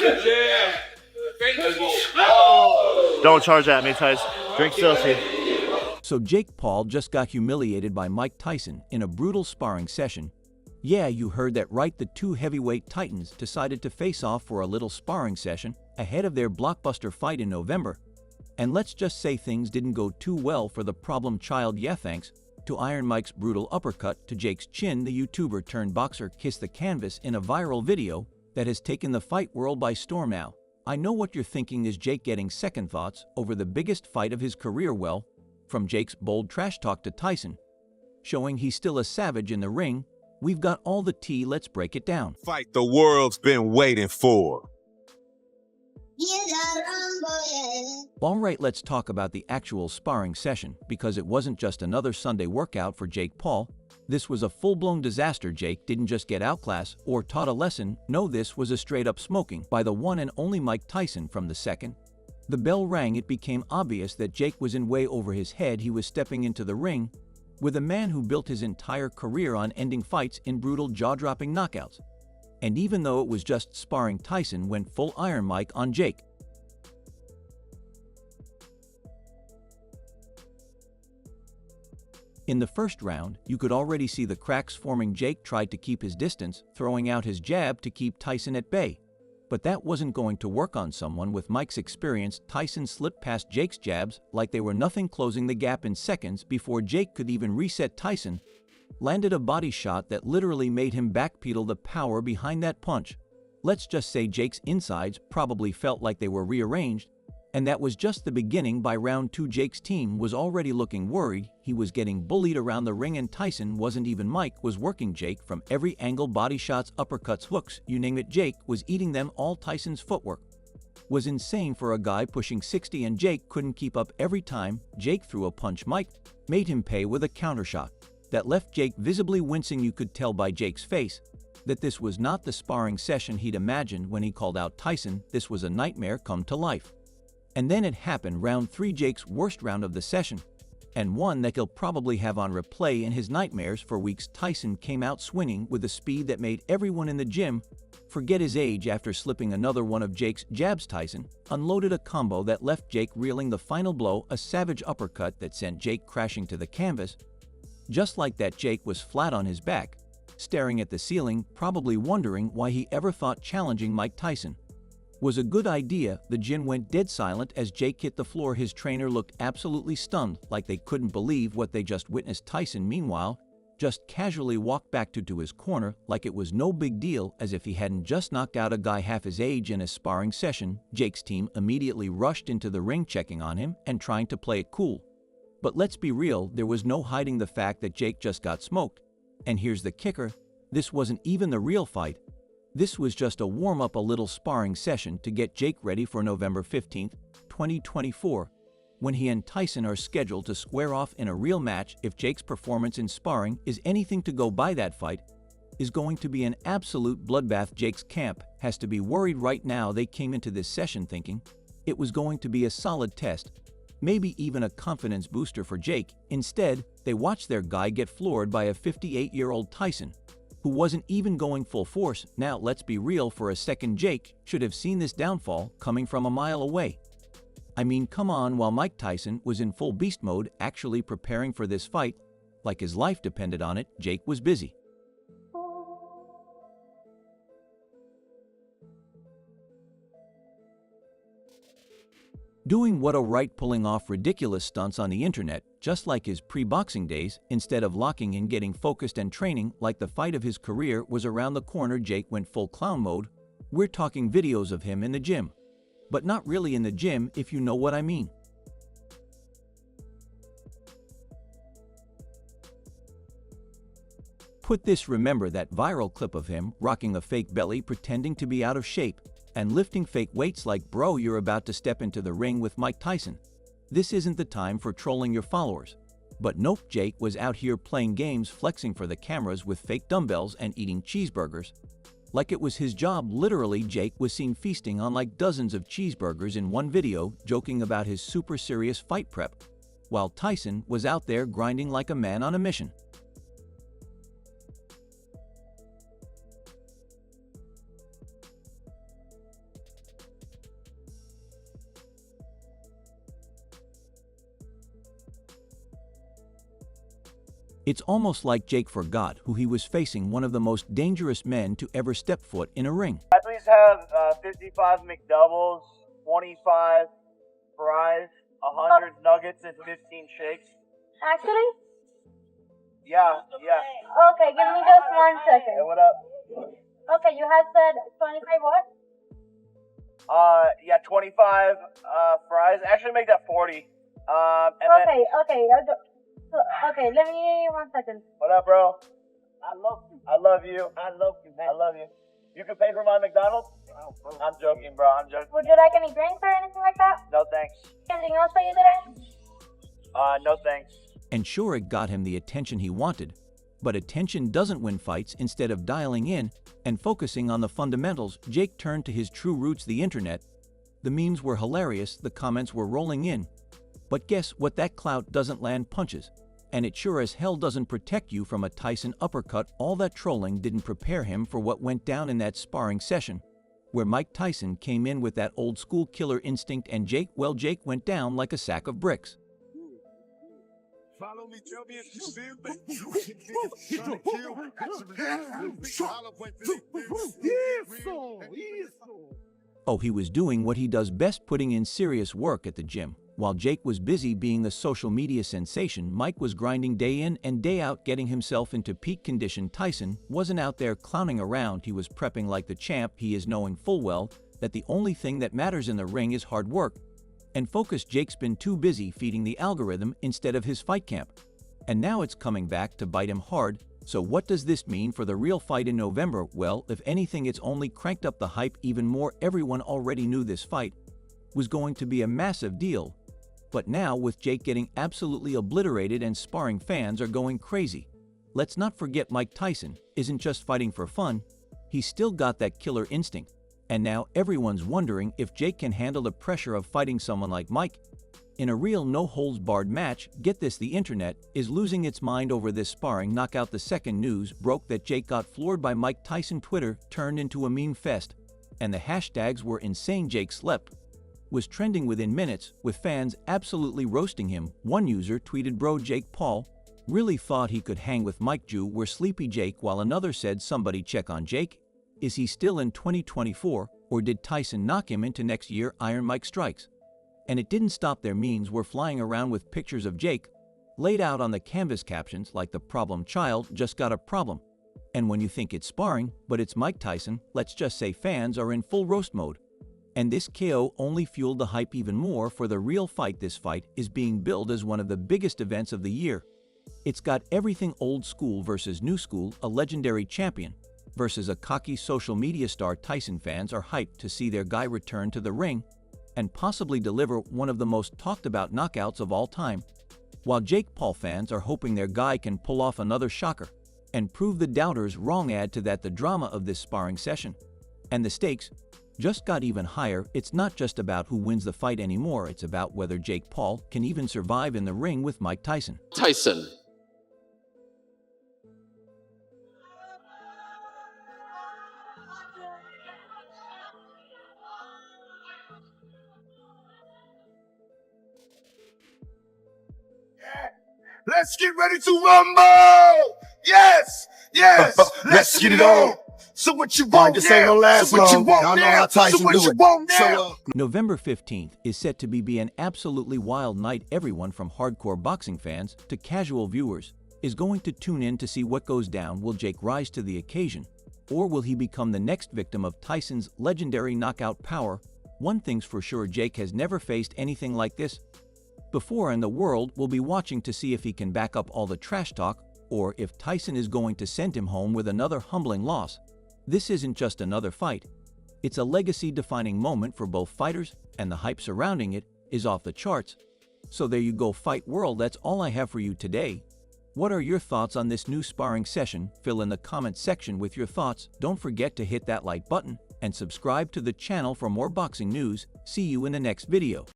Yeah. Don't charge at me, Tyson. Drink filthy. So Jake Paul just got humiliated by Mike Tyson in a brutal sparring session. Yeah, you heard that right, the two heavyweight titans decided to face off for a little sparring session ahead of their blockbuster fight in November. And let's just say things didn't go too well for the problem child. Yeah, thanks to Iron Mike's brutal uppercut to Jake's chin, the YouTuber turned boxer kissed the canvas in a viral video that has taken the fight world by storm now. I know what you're thinking, is Jake getting second thoughts over the biggest fight of his career? Well, from Jake's bold trash talk to Tyson, showing he's still a savage in the ring, we've got all the tea. Let's break it down. Fight the world's been waiting for. Alright, let's talk about the actual sparring session, because it wasn't just another Sunday workout for Jake Paul. This was a full-blown disaster. Jake didn't just get outclassed or taught a lesson. No, this was a straight-up smoking by the one and only Mike Tyson. From the second the bell rang, it became obvious that Jake was in way over his head. He was stepping into the ring with a man who built his entire career on ending fights in brutal jaw-dropping knockouts. And even though it was just sparring, Tyson went full Iron Mike on Jake. In the first round, you could already see the cracks forming. Jake tried to keep his distance, throwing out his jab to keep Tyson at bay. But that wasn't going to work on someone with Mike's experience. Tyson slipped past Jake's jabs like they were nothing, closing the gap in seconds before Jake could even reset. Tyson landed a body shot that literally made him backpedal. The power behind that punch. Let's just say Jake's insides probably felt like they were rearranged. And that was just the beginning. By round two, Jake's team was already looking worried. He was getting bullied around the ring, and Tyson wasn't even. Mike was working Jake from every angle, body shots, uppercuts, hooks, you name it. Jake was eating them all. Tyson's footwork was insane for a guy pushing 60, and Jake couldn't keep up. Every time Jake threw a punch, Mike made him pay with a counter shot that left Jake visibly wincing. You could tell by Jake's face that this was not the sparring session he'd imagined when he called out Tyson. This was a nightmare come to life. And then it happened. Round 3, Jake's worst round of the session, and one that he'll probably have on replay in his nightmares for weeks. Tyson came out swinging with a speed that made everyone in the gym forget his age. After slipping another one of Jake's jabs, Tyson unloaded a combo that left Jake reeling. The final blow, a savage uppercut that sent Jake crashing to the canvas. Just like that, Jake was flat on his back, staring at the ceiling, probably wondering why he ever thought challenging Mike Tyson was a good idea. The gym went dead silent as Jake hit the floor. His trainer looked absolutely stunned, like they couldn't believe what they just witnessed. Tyson, meanwhile, just casually walked back to his corner like it was no big deal, as if he hadn't just knocked out a guy half his age in a sparring session. Jake's team immediately rushed into the ring, checking on him and trying to play it cool. But let's be real, there was no hiding the fact that Jake just got smoked. And here's the kicker, this wasn't even the real fight. This was just a warm-up, a little sparring session to get Jake ready for November 15, 2024, when he and Tyson are scheduled to square off in a real match. If Jake's performance in sparring is anything to go by, that fight is going to be an absolute bloodbath. Jake's camp has to be worried right now. They came into this session thinking it was going to be a solid test, maybe even a confidence booster for Jake. Instead, they watched their guy get floored by a 58-year-old Tyson, who wasn't even going full force. Now, let's be real for a second, Jake should have seen this downfall coming from a mile away. I mean, come on, while Mike Tyson was in full beast mode, actually preparing for this fight, like his life depended on it, Jake was busy doing what? Pulling off ridiculous stunts on the internet, just like his pre-boxing days. Instead of locking in, getting focused and training like the fight of his career was around the corner, Jake went full clown mode. We're talking videos of him in the gym, but not really in the gym, if you know what I mean. Remember that viral clip of him rocking a fake belly, pretending to be out of shape, and lifting fake weights like, bro, you're about to step into the ring with Mike Tyson. This isn't the time for trolling your followers. But nope, Jake was out here playing games, flexing for the cameras with fake dumbbells and eating cheeseburgers like it was his job. Literally, Jake was seen feasting on like dozens of cheeseburgers in one video, joking about his super serious fight prep, while Tyson was out there grinding like a man on a mission. It's almost like Jake forgot who he was facing, one of the most dangerous men to ever step foot in a ring. Please have 55 McDoubles, 25 fries, 100 nuggets, and 15 shakes. Actually? Yeah. Okay, give me just 1 second. Hey, what up? Okay, you had said 25 what? Yeah, 25 fries. Actually, make that 40. Okay, let me 1 second. What up, bro? I love you. Man. I love you. You can pay for my McDonald's? I'm joking, bro. I'm joking. Would you like any drinks or anything like that? No thanks. Anything else for you today? No thanks. And sure, it got him the attention he wanted. But attention doesn't win fights. Instead of dialing in and focusing on the fundamentals, Jake turned to his true roots, the internet. The memes were hilarious, the comments were rolling in. But guess what? That clout doesn't land punches. And it sure as hell doesn't protect you from a Tyson uppercut. All that trolling didn't prepare him for what went down in that sparring session, where Mike Tyson came in with that old school killer instinct, and Jake went down like a sack of bricks. Follow me, tell me if you see Oh, he was doing what he does best, putting in serious work at the gym. While Jake was busy being the social media sensation, Mike was grinding day in and day out, getting himself into peak condition. Tyson wasn't out there clowning around. He was prepping like the champ he is, knowing full well that the only thing that matters in the ring is hard work and focus. Jake's been too busy feeding the algorithm instead of his fight camp. And now it's coming back to bite him hard. So what does this mean for the real fight in November? Well, if anything, it's only cranked up the hype even more. Everyone already knew this fight was going to be a massive deal. But now, with Jake getting absolutely obliterated and sparring, fans are going crazy. Let's not forget, Mike Tyson isn't just fighting for fun. He's still got that killer instinct. And now everyone's wondering if Jake can handle the pressure of fighting someone like Mike in a real no-holds-barred match. Get this, the internet is losing its mind over this sparring knockout. The second news broke that Jake got floored by Mike Tyson, Twitter turned into a meme fest, and the hashtags were insane. Jake slept was trending within minutes, with fans absolutely roasting him. One user tweeted, "Bro, Jake Paul really thought he could hang with Mike Jew. We're sleepy Jake," while another said, "Somebody check on Jake. Is he still in 2024, or did Tyson knock him into next year? Iron Mike strikes." And it didn't stop there. Memes were flying around with pictures of Jake laid out on the canvas, captions like "The problem child just got a problem." And when you think it's sparring, but it's Mike Tyson, let's just say fans are in full roast mode. And this KO only fueled the hype even more for the real fight. This fight is being billed as one of the biggest events of the year. It's got everything: old school versus new school, a legendary champion versus a cocky social media star. Tyson fans are hyped to see their guy return to the ring and possibly deliver one of the most talked about knockouts of all time, while Jake Paul fans are hoping their guy can pull off another shocker and prove the doubters wrong. Add to that the drama of this sparring session, and the stakes just got even higher. It's not just about who wins the fight anymore. It's about whether Jake Paul can even survive in the ring with Mike Tyson. Tyson. Let's get ready to rumble! Yes! Let's get it on! So what you want? This ain't gonna last So what you long. want Y'all know now? how Tyson So what do you it. want now? November 15th is set to be an absolutely wild night. Everyone from hardcore boxing fans to casual viewers is going to tune in to see what goes down. Will Jake rise to the occasion, or will he become the next victim of Tyson's legendary knockout power? One thing's for sure, Jake has never faced anything like this before, and the world will be watching to see if he can back up all the trash talk, or if Tyson is going to send him home with another humbling loss. This isn't just another fight. It's a legacy-defining moment for both fighters, and the hype surrounding it is off the charts. So there you go, fight world. That's all I have for you today. What are your thoughts on this new sparring session? Fill in the comment section with your thoughts. Don't forget to hit that like button and subscribe to the channel for more boxing news. See you in the next video.